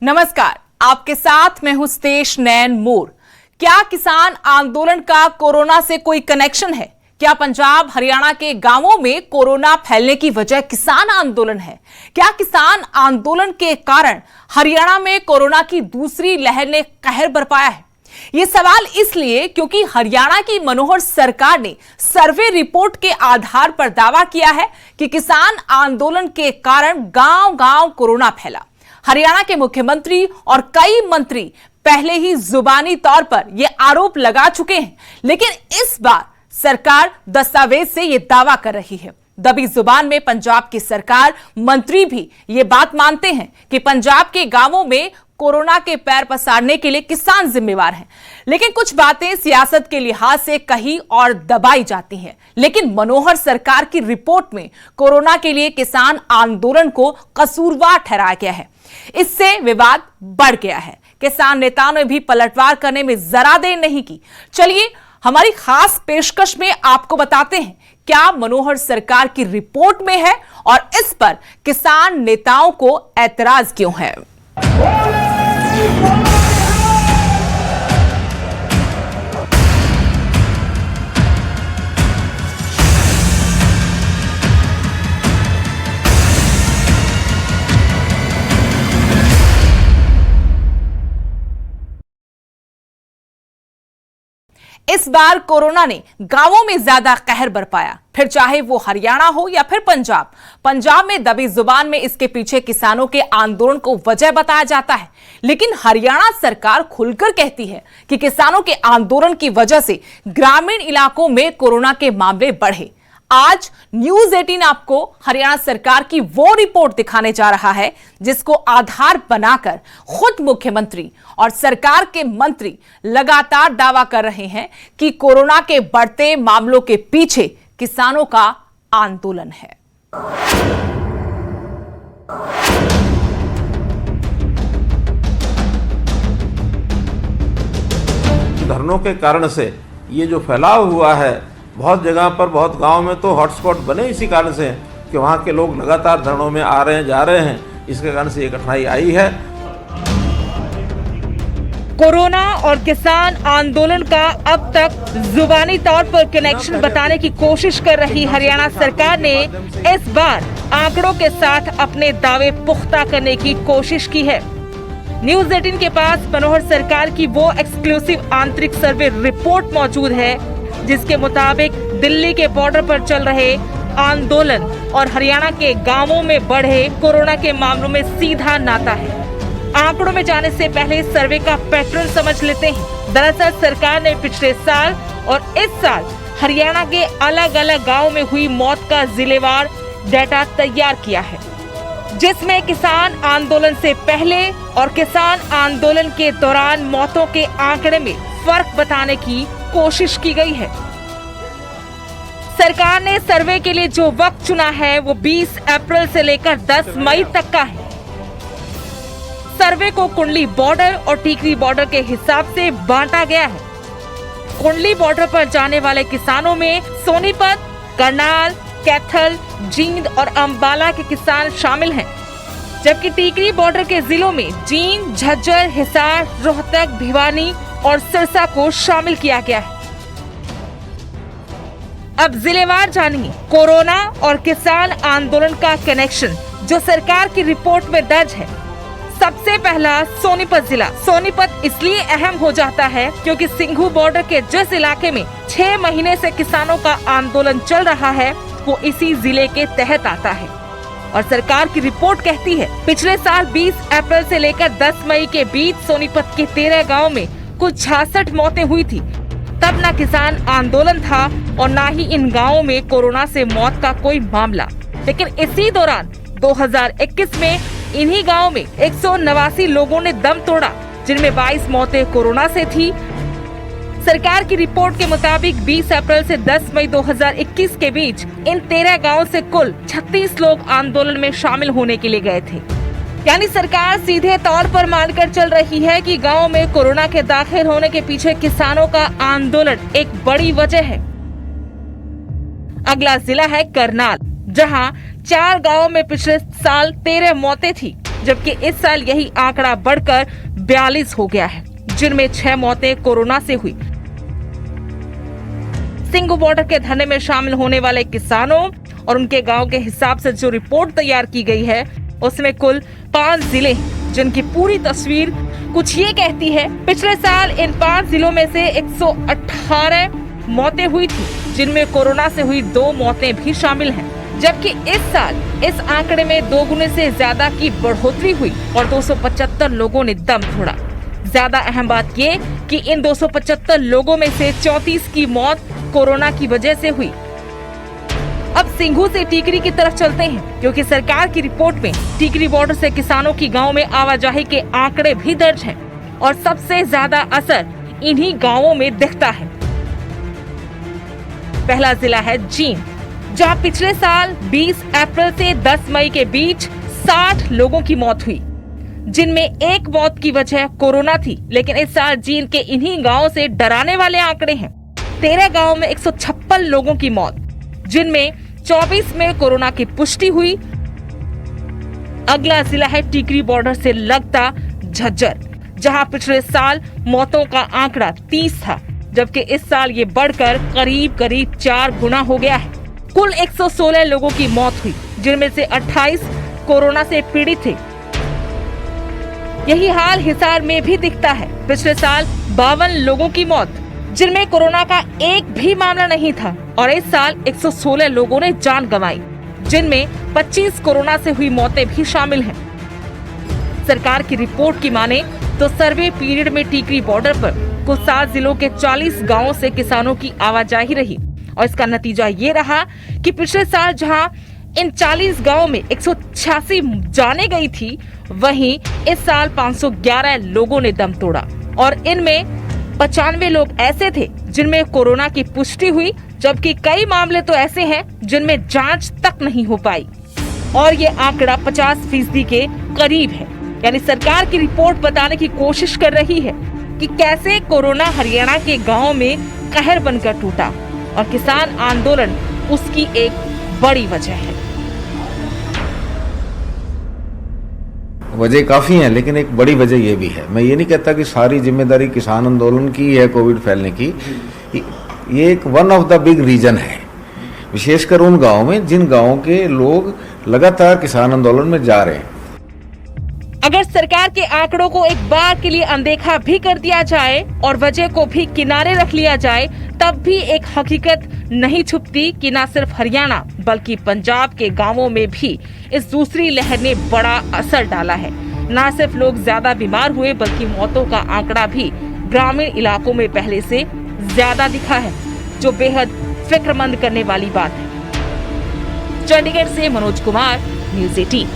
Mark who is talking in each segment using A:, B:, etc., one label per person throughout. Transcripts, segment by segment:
A: नमस्कार, आपके साथ मैं हूं स्तेश नैन मोर। क्या किसान आंदोलन का कोरोना से कोई कनेक्शन है? क्या पंजाब हरियाणा के गांवों में कोरोना फैलने की वजह किसान आंदोलन है? क्या किसान आंदोलन के कारण हरियाणा में कोरोना की दूसरी लहर ने कहर बरपाया है? यह सवाल इसलिए क्योंकि हरियाणा की मनोहर सरकार ने सर्वे रिपोर्ट के आधार पर दावा किया है कि किसान आंदोलन के कारण गांव-गांव कोरोना फैला। हरियाणा के मुख्यमंत्री और कई मंत्री पहले ही जुबानी तौर पर यह आरोप लगा चुके हैं, लेकिन इस बार सरकार दस्तावेज से यह दावा कर रही है। दबी जुबान में पंजाब की सरकार मंत्री भी यह बात मानते हैं कि पंजाब के गांवों में कोरोना के पैर पसारने के लिए किसान जिम्मेवार हैं, लेकिन कुछ बातें सियासत के लिहाज से कहीं और दबाई जाती हैं। लेकिन मनोहर सरकार की रिपोर्ट में कोरोना के लिए किसान आंदोलन को कसूरवार ठहराया गया है। इससे विवाद बढ़ गया है। किसान नेताओं ने भी पलटवार करने में जरा देर नहीं की। चलिए हमारी खास पेशकश में आपको बताते हैं क्या मनोहर सरकार की रिपोर्ट में है और इस पर किसान नेताओं को ऐतराज क्यों है। इस बार कोरोना ने गांवों में ज्यादा कहर बरपाया, फिर चाहे वो हरियाणा हो या फिर पंजाब। पंजाब में दबी जुबान में इसके पीछे किसानों के आंदोलन को वजह बताया जाता है, लेकिन हरियाणा सरकार खुलकर कहती है कि किसानों के आंदोलन की वजह से ग्रामीण इलाकों में कोरोना के मामले बढ़े। आज न्यूज 18 आपको हरियाणा सरकार की वो रिपोर्ट दिखाने जा रहा है जिसको आधार बनाकर खुद मुख्यमंत्री और सरकार के मंत्री लगातार दावा कर रहे हैं कि कोरोना के बढ़ते मामलों के पीछे किसानों का आंदोलन है।
B: धरनों के कारण से ये जो फैलाव हुआ है बहुत जगह पर, बहुत गांव में तो हॉटस्पॉट बने इसी कारण से कि वहां के लोग लगातार धरनों में आ रहे हैं, जा रहे हैं। इसके कारण से ये कठिनाई आई है।
A: कोरोना और किसान आंदोलन का अब तक जुबानी तौर पर कनेक्शन बताने की कोशिश कर रही हरियाणा सरकार ने इस बार आंकड़ों के साथ अपने दावे पुख्ता करने की कोशिश की है। न्यूज 18 के पास मनोहर सरकार की वो एक्सक्लूसिव आंतरिक सर्वे रिपोर्ट मौजूद है जिसके मुताबिक दिल्ली के बॉर्डर पर चल रहे आंदोलन और हरियाणा के गांवों में बढ़े कोरोना के मामलों में सीधा नाता है। आंकड़ों में जाने से पहले सर्वे का पैटर्न समझ लेते हैं। दरअसल सरकार ने पिछले साल और इस साल हरियाणा के अलग अलग गांवों में हुई मौत का जिलेवार डाटा तैयार किया है, जिसमें किसान आंदोलन से पहले और किसान आंदोलन के दौरान मौतों के आंकड़े में फर्क बताने की कोशिश की गई है। सरकार ने सर्वे के लिए जो वक्त चुना है वो 20 अप्रैल से लेकर 10 मई तक का है। सर्वे को कुंडली बॉर्डर और टीकरी बॉर्डर के हिसाब से बांटा गया है। कुंडली बॉर्डर पर जाने वाले किसानों में सोनीपत, करनाल, कैथल, जींद और अंबाला के किसान शामिल हैं, जबकि टीकरी बॉर्डर के जिलों में जींद, झज्जर, हिसार, रोहतक, भिवानी और सिरसा को शामिल किया गया है। अब जिलेवार जानिए कोरोना और किसान आंदोलन का कनेक्शन जो सरकार की रिपोर्ट में दर्ज है। सबसे पहला सोनीपत जिला। सोनीपत इसलिए अहम हो जाता है क्योंकि सिंघू बॉर्डर के जिस इलाके में 6 महीने से किसानों का आंदोलन चल रहा है वो इसी जिले के तहत आता है। और सरकार की रिपोर्ट कहती है पिछले साल 20 अप्रैल से लेकर 10 मई के बीच सोनीपत के 13 गाँव में कुछ 66 मौतें हुई थी। तब न किसान आंदोलन था और न ही इन गाँवों में कोरोना से मौत का कोई मामला। लेकिन इसी दौरान 2021 में इन्हीं गाँव में 189 लोगों ने दम तोड़ा, जिनमें 22 मौतें कोरोना से थी। सरकार की रिपोर्ट के मुताबिक 20 अप्रैल से 10 मई 2021 के बीच इन 13 गाँव से कुल 36 लोग आंदोलन में शामिल होने के लिए गए थे। यानी सरकार सीधे तौर पर मानकर चल रही है कि गांव में कोरोना के दाखिल होने के पीछे किसानों का आंदोलन एक बड़ी वजह है। अगला जिला है करनाल, जहां 4 गांवों में पिछले साल 13 मौतें थी। जबकि इस साल यही आंकड़ा बढ़कर 42 हो गया है, जिनमें 6 मौतें कोरोना से हुई। सिंघू बॉर्डर के धरने में शामिल होने वाले किसानों और उनके गांव के हिसाब से जो रिपोर्ट तैयार की गई है, उसमें कुल 5 जिले जिनकी पूरी तस्वीर कुछ ये कहती है। पिछले साल इन 5 जिलों में से 118 मौतें हुई थी, जिनमें कोरोना से हुई 2 मौतें भी शामिल हैं। जबकि इस साल इस आंकड़े में 2 गुने से ज्यादा की बढ़ोतरी हुई और 275 लोगों ने दम तोड़ा। ज्यादा अहम बात ये कि इन 275 लोगों में से 34 की मौत कोरोना की वजह से हुई। अब सिंघू से टीकरी की तरफ चलते हैं, क्योंकि सरकार की रिपोर्ट में टीकरी बॉर्डर से किसानों की गांव में आवाजाही के आंकड़े भी दर्ज हैं और सबसे ज्यादा असर इन्हीं गांवों में दिखता है। पहला जिला है जींद, जहां पिछले साल 20 अप्रैल से 10 मई के बीच 60 लोगों की मौत हुई, जिनमें एक मौत की वजह कोरोना थी। लेकिन इस साल जींद के इन्हीं गांवों से डराने वाले आंकड़े हैं। 13 गांवों में 156 लोगों की मौत, जिनमें 24 में कोरोना की पुष्टि हुई। अगला जिला है टीकरी बॉर्डर से लगता झज्जर, जहां पिछले साल मौतों का आंकड़ा 30 था, जबकि इस साल ये बढ़कर करीब 4 गुना हो गया है। कुल 116 लोगों की मौत हुई, जिनमें से 28 कोरोना से पीड़ित थे। यही हाल हिसार में भी दिखता है। पिछले साल 52 लोगों की मौत, जिनमें कोरोना का एक भी मामला नहीं था, और इस साल 116 लोगों ने जान गंवाई, जिनमें 25 कोरोना से हुई मौतें भी शामिल हैं। सरकार की रिपोर्ट की माने तो सर्वे पीरियड में टीकरी बॉर्डर पर कुल 7 जिलों के 40 गांवों से किसानों की आवाजाही रही, और इसका नतीजा ये रहा कि पिछले साल जहां इन 40 गांवों में 186 जाने गई थी, वहीं इस साल 511 लोगों ने दम तोड़ा, और इनमें 95 लोग ऐसे थे जिनमें कोरोना की पुष्टि हुई, जबकि कई मामले तो ऐसे हैं जिनमें जांच तक नहीं हो पाई, और ये आंकड़ा 50% के करीब है। यानी सरकार की रिपोर्ट बताने की कोशिश कर रही है कि कैसे कोरोना हरियाणा के गांवों में कहर बनकर टूटा, और किसान आंदोलन उसकी एक बड़ी वजह है।
C: वजह काफ़ी हैं, लेकिन एक बड़ी वजह ये भी है। मैं ये नहीं कहता कि सारी जिम्मेदारी किसान आंदोलन की है कोविड फैलने की। ये एक one of the big reason है, विशेषकर उन गांवों में जिन गांवों के लोग लगातार किसान आंदोलन में जा रहे हैं।
A: अगर सरकार के आंकड़ों को एक बार के लिए अनदेखा भी कर दिया जाए और वजह को भी किनारे रख लिया जाए, तब भी एक हकीकत नहीं छुपती कि न सिर्फ हरियाणा बल्कि पंजाब के गांवों में भी इस दूसरी लहर ने बड़ा असर डाला है। न सिर्फ लोग ज्यादा बीमार हुए, बल्कि मौतों का आंकड़ा भी ग्रामीण इलाकों में पहले से ज्यादा दिखा है, जो बेहद फिक्रमंद करने वाली बात है। चंडीगढ़ से मनोज कुमार, न्यूज़ 18।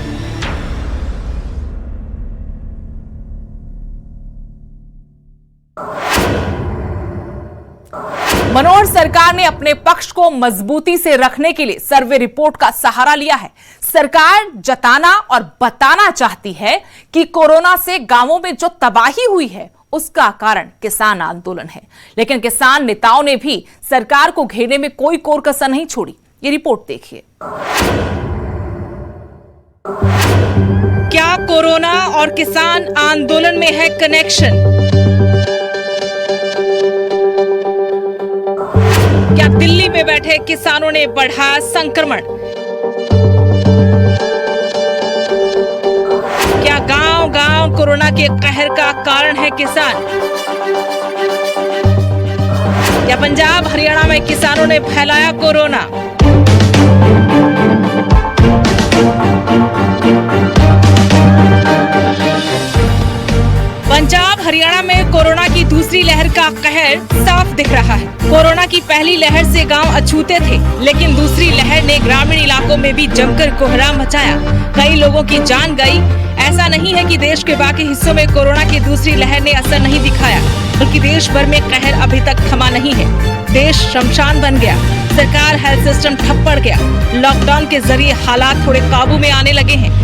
D: मनोहर सरकार ने अपने पक्ष को मजबूती से रखने के लिए सर्वे रिपोर्ट का सहारा लिया है। सरकार जताना और बताना चाहती है कि कोरोना से गांवों में जो तबाही हुई है उसका कारण किसान आंदोलन है, लेकिन किसान नेताओं ने भी सरकार को घेरने में कोई कोर कसर नहीं छोड़ी। ये रिपोर्ट देखिए।
A: क्या कोरोना और किसान आंदोलन में है कनेक्शन? क्या दिल्ली में बैठे किसानों ने बढ़ाया संक्रमण? क्या गांव-गांव कोरोना के कहर का कारण है किसान? क्या पंजाब हरियाणा में किसानों ने फैलाया कोरोना? पंजाब हरियाणा में कोरोना की दूसरी लहर का कहर साफ दिख रहा है। कोरोना की पहली लहर से गांव अछूते थे, लेकिन दूसरी लहर ने ग्रामीण इलाकों में भी जमकर कोहराम मचाया। कई लोगों की जान गई। ऐसा नहीं है कि देश के बाकी हिस्सों में कोरोना की दूसरी लहर ने असर नहीं दिखाया, बल्कि देश भर में कहर अभी तक थमा नहीं है। देश शमशान बन गया, सरकार हेल्थ सिस्टम ठप पड़ गया। लॉकडाउन के जरिए हालात थोड़े काबू में आने लगे हैं,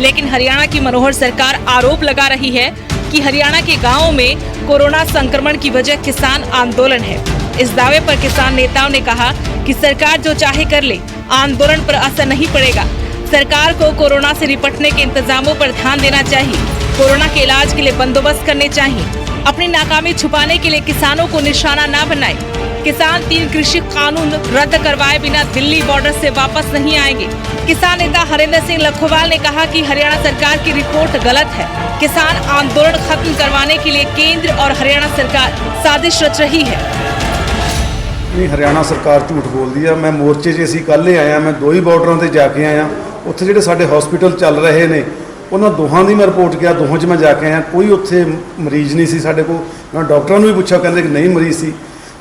A: लेकिन हरियाणा की मनोहर सरकार आरोप लगा रही है कि हरियाणा के गांवों में कोरोना संक्रमण की वजह किसान आंदोलन है। इस दावे पर किसान नेताओं ने कहा कि सरकार जो चाहे कर ले, आंदोलन पर असर नहीं पड़ेगा। सरकार को कोरोना से निपटने के इंतजामों पर ध्यान देना चाहिए। कोरोना के इलाज के लिए बंदोबस्त करने चाहिए। अपनी नाकामी छुपाने के लिए किसानों को निशाना न बनाए। किसान 3 कृषि कानून रद्द करवाए बिना दिल्ली बॉर्डर से वापस नहीं आएंगे। किसान नेता हरेंद्र सिंह लखोवाल ने कहा कि हरियाणा सरकार की रिपोर्ट गलत है। किसान आंदोलन खत्म करवाने के लिए केंद्र और हरियाणा सरकार साजिश रच रही है।
E: नहीं, हरियाणा सरकार झूठ बोलदी है। मैं मोर्चे 'ਚ ਅਸੀਂ ਕੱਲ੍ਹ ਆਇਆ, मैं 2 ਹੀ ਬਾਰਡਰਾਂ ਤੇ ਜਾ ਕੇ ਆਇਆ। ਉੱਥੇ ਜਿਹੜੇ ਸਾਡੇ ਹਸਪੀਟਲ ਚੱਲ ਰਹੇ ਨੇ ਉਹਨਾਂ ਦੋਹਾਂ ਦੀ ਮੈਂ ਰਿਪੋਰਟ ਕਿਹਾ, ਦੋਹਾਂ 'ਚ ਮੈਂ ਜਾ ਕੇ ਆਇਆ। ਕੋਈ ਉੱਥੇ ਮਰੀਜ਼ ਨਹੀਂ ਸੀ ਸਾਡੇ ਕੋਲ। ਮੈਂ ਡਾਕਟਰਾਂ ਨੂੰ ਵੀ ਪੁੱਛਿਆ, ਕਹਿੰਦੇ ਕਿ ਨਹੀਂ ਮਰੀਜ਼ ਸੀ।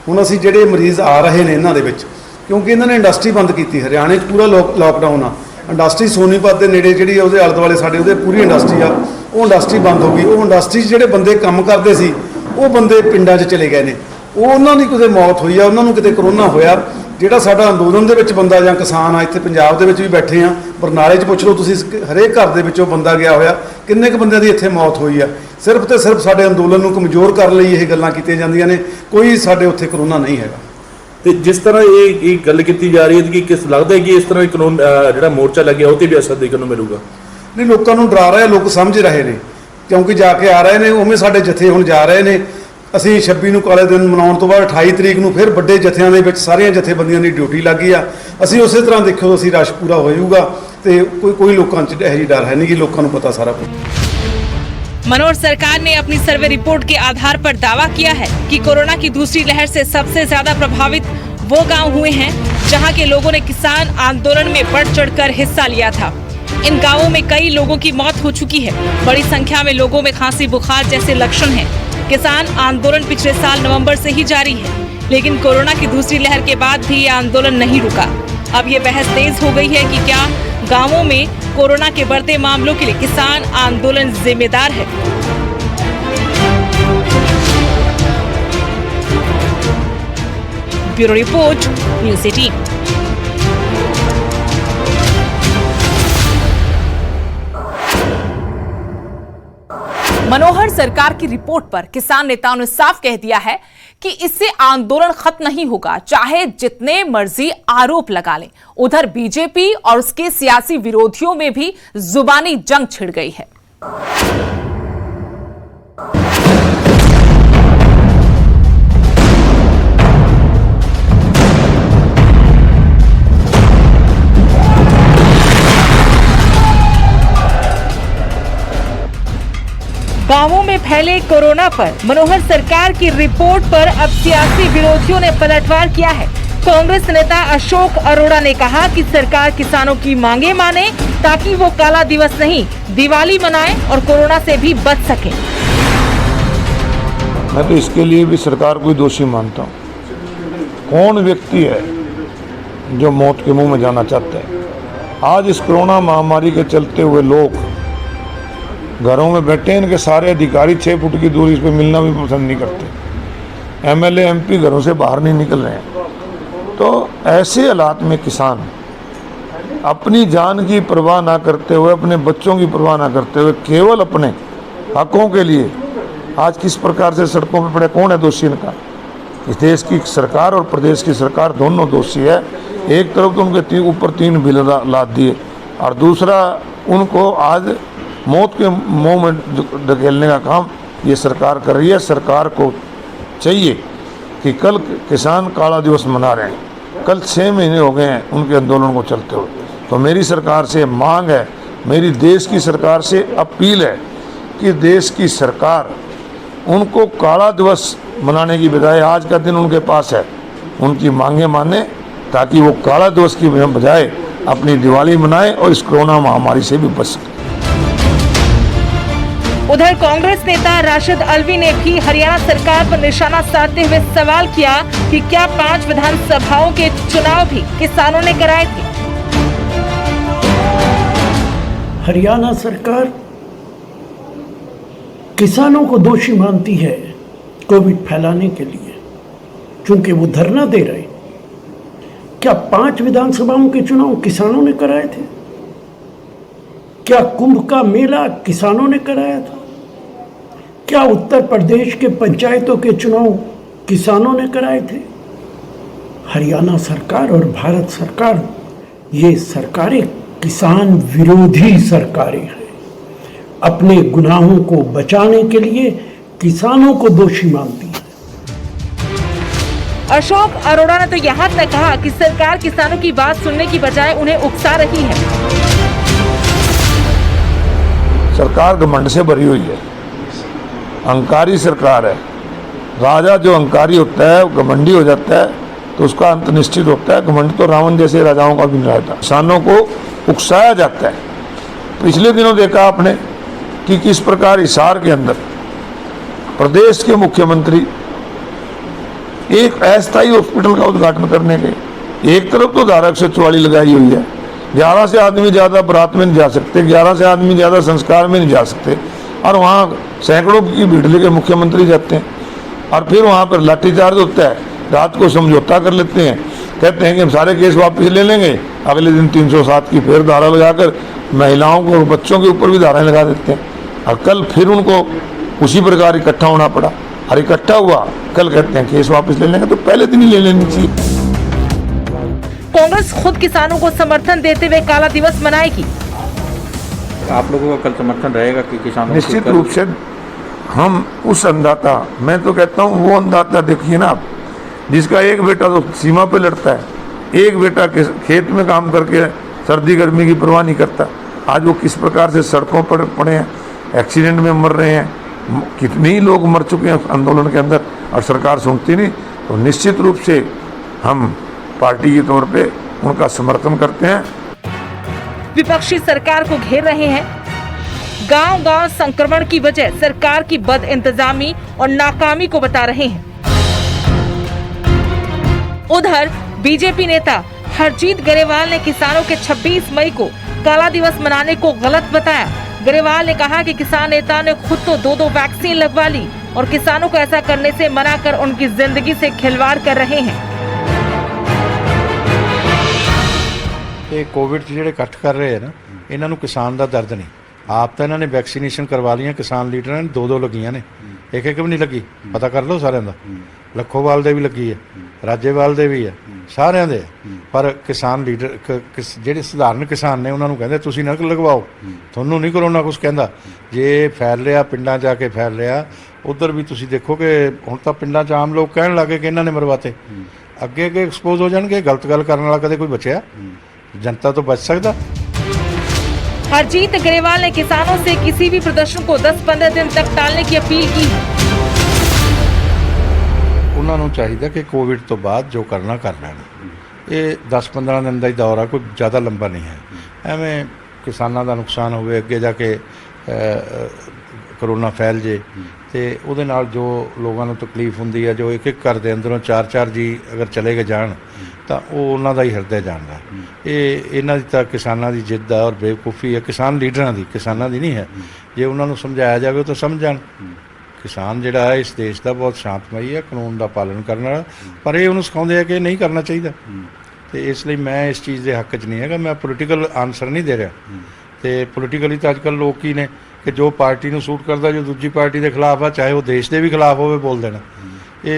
E: ਹੁਣ ਅਸੀਂ ਜਿਹੜੇ ਮਰੀਜ਼ ਆ ਰਹੇ ਨੇ ਇਹਨਾਂ ਦੇ ਵਿੱਚ, ਕਿਉਂਕਿ ਇਹਨਾਂ ਨੇ ਇੰਡਸਟਰੀ ਬੰਦ ਕੀਤੀ। ਹਰਿਆਣੇ 'ਚ ਪੂਰਾ ਲੋਕਡਾਊਨ ਆ। ਇੰਡਸਟਰੀ ਸੋਨੀਪਤ ਦੇ ਨੇੜੇ ਜਿਹੜੀ ਉਹਦੇ ਆਲੇ ਦੁਆਲੇ ਸਾਡੇ ਉਹਦੇ ਪੂਰੀ ਇੰਡਸਟਰੀ ਆ, ਉਹ ਇੰਡਸਟਰੀ ਬੰਦ ਹੋ ਗਈ। ਉਹ ਇੰਡਸਟਰੀ 'ਚ ਜਿਹੜੇ ਬੰਦੇ ਕੰਮ ਕਰਦੇ ਸੀ ਉਹ ਬੰਦੇ ਪਿੰਡਾਂ 'ਚ ਚਲੇ ਗਏ ਨੇ। ਉਹ ਉਹਨਾਂ ਦੀ ਕਿਤੇ ਮੌਤ ਹੋਈ ਆ, ਉਹਨਾਂ ਨੂੰ ਕਿਤੇ ਕਰੋਨਾ ਹੋਇਆ। ਜਿਹੜਾ ਸਾਡਾ ਅੰਦੋਲਨ ਦੇ ਵਿੱਚ ਬੰਦਾ ਜਾਂ ਕਿਸਾਨ ਆ, ਇੱਥੇ ਪੰਜਾਬ ਦੇ ਵਿੱਚ ਵੀ ਬੈਠੇ ਆ, ਬਰਨਾਲੇ 'ਚ ਪੁੱਛ ਲਓ ਤੁਸੀਂ, ਹਰੇਕ ਘਰ ਦੇ ਵਿੱਚੋਂ ਬੰਦਾ ਗਿਆ ਹੋਇਆ। ਕਿੰਨੇ ਕੁ ਬੰਦਿਆਂ ਦੀ ਇੱਥੇ ਮੌਤ ਹੋਈ ਆ। ਸਿਰਫ ਤੇ ਸਿਰਫ ਸਾਡੇ ਅੰਦੋਲਨ ਨੂੰ ਕਮਜ਼ੋਰ ਕਰਨ ਲਈ ਇਹ ਗੱਲਾਂ ਕੀਤੀਆਂ ਜਾਂਦੀਆਂ ਨੇ। ਕੋਈ ਸਾਡੇ ਉੱਥੇ ਕਰੋਨਾ ਨਹੀਂ ਹੈਗਾ।
F: ਤੇ ਜਿਸ ਤਰ੍ਹਾਂ ਇਹ ਗੱਲ ਕੀਤੀ ਜਾ ਰਹੀ ਹੈ ਕਿ ਕਿਸ ਲੱਗਦਾ ਹੈ ਕਿ ਇਸ ਤਰ੍ਹਾਂ ਕਾਨੂੰਨ ਜਿਹੜਾ ਮੋਰਚਾ ਲੱਗਿਆ ਉਹ ਤੇ ਵੀ ਅਸਰ ਦੇਖਣ ਨੂੰ ਮਿਲੂਗਾ।
E: ਨਹੀਂ, ਲੋਕਾਂ ਨੂੰ ਡਰਾ ਰਹੇ, ਲੋਕ ਸਮਝ ਰਹੇ ਨੇ, ਕਿਉਂਕਿ ਜਾ ਕੇ ਆ ਰਹੇ ਨੇ। ਉਵੇਂ ਸਾਡੇ ਜਥੇ ਹੁਣ ਜਾ ਰਹੇ ਨੇ। ਅਸੀਂ 26 ਨੂੰ ਕਾਲੇ ਦਿਨ ਮਨਾਉਣ ਤੋਂ ਬਾਅਦ 28 ਤਰੀਕ ਨੂੰ ਫਿਰ ਵੱਡੇ ਜਥਿਆਂ ਦੇ ਵਿੱਚ ਸਾਰੀਆਂ ਜਥੇਬੰਦੀਆਂ ਦੀ ਡਿਊਟੀ ਲੱਗੀ ਆ। ਅਸੀਂ ਉਸੇ ਤਰ੍ਹਾਂ ਦੇਖੋ, ਅਸੀਂ ਰਸ਼ ਪੂਰਾ ਹੋ ਜਾਊਗਾ ਤੇ ਕੋਈ ਲੋਕਾਂ 'ਚ ਇਹੋ ਜਿਹੀ ਡਰ ਹੈ नहीं कि लोगों को पता सारा कुछ।
A: मनोहर सरकार ने अपनी सर्वे रिपोर्ट के आधार पर दावा किया है कि कोरोना की दूसरी लहर से सबसे ज्यादा प्रभावित वो गांव हुए हैं जहां के लोगों ने किसान आंदोलन में बढ़ चढ़कर हिस्सा लिया था। इन गांवों में कई लोगों की मौत हो चुकी है। बड़ी संख्या में लोगों में खांसी बुखार जैसे लक्षण हैं। किसान आंदोलन पिछले साल नवंबर से ही जारी है, लेकिन कोरोना की दूसरी लहर के बाद भी ये आंदोलन नहीं रुका। अब ये बहस तेज हो गई है कि क्या गांवों में कोरोना के बढ़ते मामलों के लिए किसान आंदोलन जिम्मेदार है। Bureau report, news 18।
D: मनोहर सरकार की रिपोर्ट पर किसान नेताओं ने साफ कह दिया है कि इससे आंदोलन खत्म नहीं होगा, चाहे जितने मर्जी आरोप लगा लें। उधर बीजेपी और उसके सियासी विरोधियों में भी जुबानी जंग छिड़ गई है।
A: गांवों में फैले कोरोना पर मनोहर सरकार की रिपोर्ट पर अब सियासी विरोधियों ने पलटवार किया है। कांग्रेस नेता अशोक अरोड़ा ने कहा कि सरकार किसानों की मांगे माने ताकि वो काला दिवस नहीं दिवाली मनाए और कोरोना से भी बच सके।
G: मैं तो इसके लिए भी सरकार को दोषी मानता हूँ। कौन व्यक्ति है जो मौत के मुंह में जाना चाहता है? आज इस कोरोना महामारी के चलते हुए लोग घरों में बैठे हैं। इनके सारे अधिकारी 6 फुट की दूरी पे मिलना भी पसंद नहीं करते। एमएलए एमपी घरों से बाहर नहीं निकल रहे हैं। तो ऐसे हालात में किसान अपनी जान की परवाह ना करते हुए, अपने बच्चों की परवाह ना करते हुए, केवल अपने हकों के लिए आज किस प्रकार से सड़कों पर पड़े, कौन है दोषी इनका? इस देश की सरकार और प्रदेश की सरकार दोनों दोषी है। एक तरफ तो उनके ऊपर 3 बिल लाद दिए और दूसरा उनको आज मौत के मुंह में धकेलने का काम ये सरकार कर रही है। सरकार को चाहिए कि कल किसान काला दिवस मना रहे हैं, कल 6 महीने हो गए हैं उनके आंदोलन को चलते हुए। तो मेरी सरकार से मांग है, मेरी देश की सरकार से अपील है कि देश की सरकार उनको काला दिवस मनाने की बजाय आज का दिन उनके पास है, उनकी मांगे माने ताकि वो काला दिवस की बजाय अपनी दिवाली मनाए और इस कोरोना महामारी से भी बच सके।
A: उधर कांग्रेस नेता राशिद अलवी ने भी हरियाणा सरकार पर निशाना साधते हुए सवाल किया कि क्या 5 विधानसभाओं के चुनाव भी किसानों ने कराए थे।
H: हरियाणा सरकार किसानों को दोषी मानती है कोविड फैलाने के लिए, क्योंकि वो धरना दे रहे। क्या 5 विधानसभाओं के चुनाव किसानों ने कराए थे? क्या कुंभ का मेला किसानों ने कराया था? क्या उत्तर प्रदेश के पंचायतों के चुनाव किसानों ने कराए थे? हरियाणा सरकार और भारत सरकार ये सरकारें किसान विरोधी सरकारें हैं। अपने गुनाहों को बचाने के लिए किसानों को दोषी मानती है।
D: अशोक अरोड़ा ने तो यहाँ तक कहा कि सरकार किसानों की बात सुनने की बजाय उन्हें उकसा रही है।
G: सरकार घमंड से भरी हुई है, अहंकारी सरकार है। राजा जो अहंकारी होता है, घमंडी हो जाता है तो उसका अंत निश्चित होता है। घमंड तो रावण जैसे राजाओं का भी नहीं रहता। किसानों को उकसाया जाता है। पिछले दिनों देखा आपने कि किस प्रकार हिसार के अंदर प्रदेश के मुख्यमंत्री एक अस्थायी हॉस्पिटल का उद्घाटन करने के, एक तरफ तो धारा 144 लगाई हुई है, 11 से आदमी ज़्यादा बारात में नहीं जा सकते, 11 से आदमी ज़्यादा संस्कार में नहीं जा सकते, और वहाँ सैकड़ों की भीड़ लेके मुख्यमंत्री जाते हैं। और फिर वहाँ पर लाठीचार्ज होता है, रात को समझौता कर लेते हैं, कहते हैं कि हम सारे केस वापस ले लेंगे। अगले दिन 307 की फिर धारा लगाकर महिलाओं को और बच्चों के ऊपर भी धाराएं लगा देते हैं। और कल फिर उनको उसी प्रकार इकट्ठा होना पड़ा, और इकट्ठा हुआ, कल कहते हैं केस वापस ले लेंगे। तो पहले दिन ही ले लेनी चाहिए।
D: कांग्रेस खुद किसानों को समर्थन देते हुए काला दिवस मनाएगी।
I: आप लोगों का कल समर्थन रहेगा कि किसानों
G: निश्चित रूप से हम उस अन्नदाता, मैं तो कहता हूँ वो अन्नदाता देखिए ना आप, जिसका एक बेटा तो सीमा पे लड़ता है, एक बेटा खेत में काम करके सर्दी गर्मी की परवाह नहीं करता। आज वो किस प्रकार से सड़कों पर पड़े हैं, एक्सीडेंट में मर रहे हैं, कितने ही लोग मर चुके हैं आंदोलन के अंदर, और सरकार सुनती नहीं। तो निश्चित रूप से हम पार्टी के तौर पे उनका समर्थन करते हैं।
D: विपक्षी सरकार को घेर रहे हैं। गांव-गांव संक्रमण की वजह सरकार की बदइंतजामी और नाकामी को बता रहे हैं। उधर बीजेपी नेता हरजीत ग्रेवाल ने किसानों के 26 मई को काला दिवस मनाने को गलत बताया। ग्रेवाल ने कहा कि किसान नेता ने खुद तो 2-2 वैक्सीन लगवा ली और किसानों को ऐसा करने से मना कर उनकी जिंदगी से खिलवाड़ कर रहे हैं।
J: ਇਹ ਕੋਵਿਡ 'ਚ ਜਿਹੜੇ ਇਕੱਠ ਕਰ ਰਹੇ ਆ ਨਾ, ਇਹਨਾਂ ਨੂੰ ਕਿਸਾਨ ਦਾ ਦਰਦ ਨਹੀਂ। ਆਪ ਤਾਂ ਇਹਨਾਂ ਨੇ ਵੈਕਸੀਨੇਸ਼ਨ ਕਰਵਾ ਲਈਆਂ, ਕਿਸਾਨ ਲੀਡਰਾਂ ਨੇ 2-2 ਲੱਗੀਆਂ ਨੇ, ਇੱਕ ਵੀ ਨਹੀਂ ਲੱਗੀ। ਪਤਾ ਕਰ ਲਓ ਸਾਰਿਆਂ ਦਾ, ਲੱਖੋਵਾਲ ਦੇ ਵੀ ਲੱਗੀ ਹੈ, ਰਾਜੇਵਾਲ ਦੇ ਵੀ ਹੈ, ਸਾਰਿਆਂ ਦੇ। ਪਰ ਕਿਸਾਨ ਲੀਡਰ ਜਿਹੜੇ ਸਧਾਰਨ ਕਿਸਾਨ ਨੇ ਉਹਨਾਂ ਨੂੰ ਕਹਿੰਦੇ ਤੁਸੀਂ ਨਾ ਲਗਵਾਓ, ਤੁਹਾਨੂੰ ਨਹੀਂ ਕਰੋਨਾ ਕੁਛ ਕਹਿੰਦਾ। ਜੇ ਫੈਲ ਰਿਹਾ ਪਿੰਡਾਂ 'ਚ ਆ ਕੇ ਫੈਲ ਰਿਹਾ, ਉਧਰ ਵੀ ਤੁਸੀਂ ਦੇਖੋ ਕਿ ਹੁਣ ਤਾਂ ਪਿੰਡਾਂ 'ਚ ਆਮ ਲੋਕ ਕਹਿਣ ਲੱਗੇ ਕਿ ਇਹਨਾਂ ਨੇ ਮਰਵਾਤੇ। ਅੱਗੇ ਅੱਗੇ ਐਕਸਪੋਜ਼ ਹੋ ਜਾਣਗੇ। ਗਲਤ ਗੱਲ ਕਰਨ ਵਾਲਾ ਕਦੇ ਕੋਈ ਬਚਿਆ? जनता तो बच सकता।
D: हरजीत ग्रेवाल ने किसानों से किसी भी प्रदर्शन को 10-15 दिन तक टालने की अपील की।
J: उन्होंने चाहिए कि कोविड तो बाद जो करना कर लेना। ये 10-15 दिन का ही दौर है, कोई ज़्यादा लंबा नहीं है। एवं किसानों का नुकसान होवे, अगे जाके करोना फैल जे तो उहदे नाल जो लोगों को तकलीफ होंदी है, जो एक घर के अंदरों 4-4 जी अगर चले गए जान तो उन्हों का ही हिरदे जानदा। ये इन्हां दी तां किसानां दी जिद्द और बेवकूफ़ी है, किसान लीडरां दी, किसानां दी नहीं है। जे उन्होंने समझाया जाए तो समझ जान। किसान जिहड़ा है इस देश का बहुत शांतमई है, कानून का पालन करने वाला, पर ये उन्होंने सिखाउंदे है कि नहीं करना चाहिए। तो इसलिए मैं इस चीज़ के हक च नहीं है, मैं पोलिटिकल आंसर नहीं दे रहा। तो पोलिटिकली तो अजकल लोग की ने कि जो पार्टी को सूट करता, जो दूजी पार्टी के खिलाफ आ, चाहे वो देश के भी खिलाफ हो, बोल देना। ये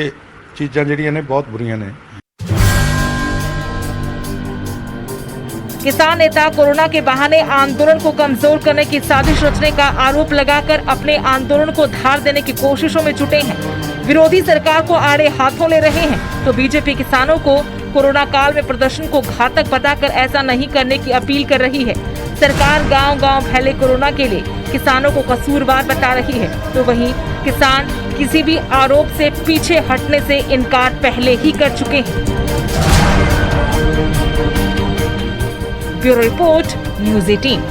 J: चीज़ां जिहड़ियां ने बहुत बुरियां ने।
D: किसान नेता कोरोना के बहाने आंदोलन को कमजोर करने की साजिश रचने का आरोप लगाकर अपने आंदोलन को धार देने की कोशिशों में जुटे हैं। विरोधी सरकार को आड़े हाथों ले रहे हैं तो बीजेपी किसानों को कोरोना काल में प्रदर्शन को घातक बताकर ऐसा नहीं करने की अपील कर रही है। सरकार गांव-गांव फैले कोरोना के लिए किसानों को कसूरवार बता रही है, तो वहीं किसान किसी भी आरोप से पीछे हटने से इनकार पहले ही कर चुके हैं। Bureau report, news 18।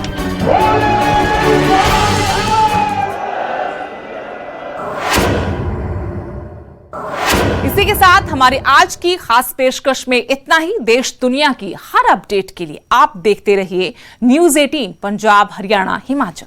A: इसी के साथ हमारी आज की खास पेशकश में इतना ही। देश दुनिया की हर अपडेट के लिए आप देखते रहिए न्यूज़ 18 पंजाब, हरियाणा, हिमाचल।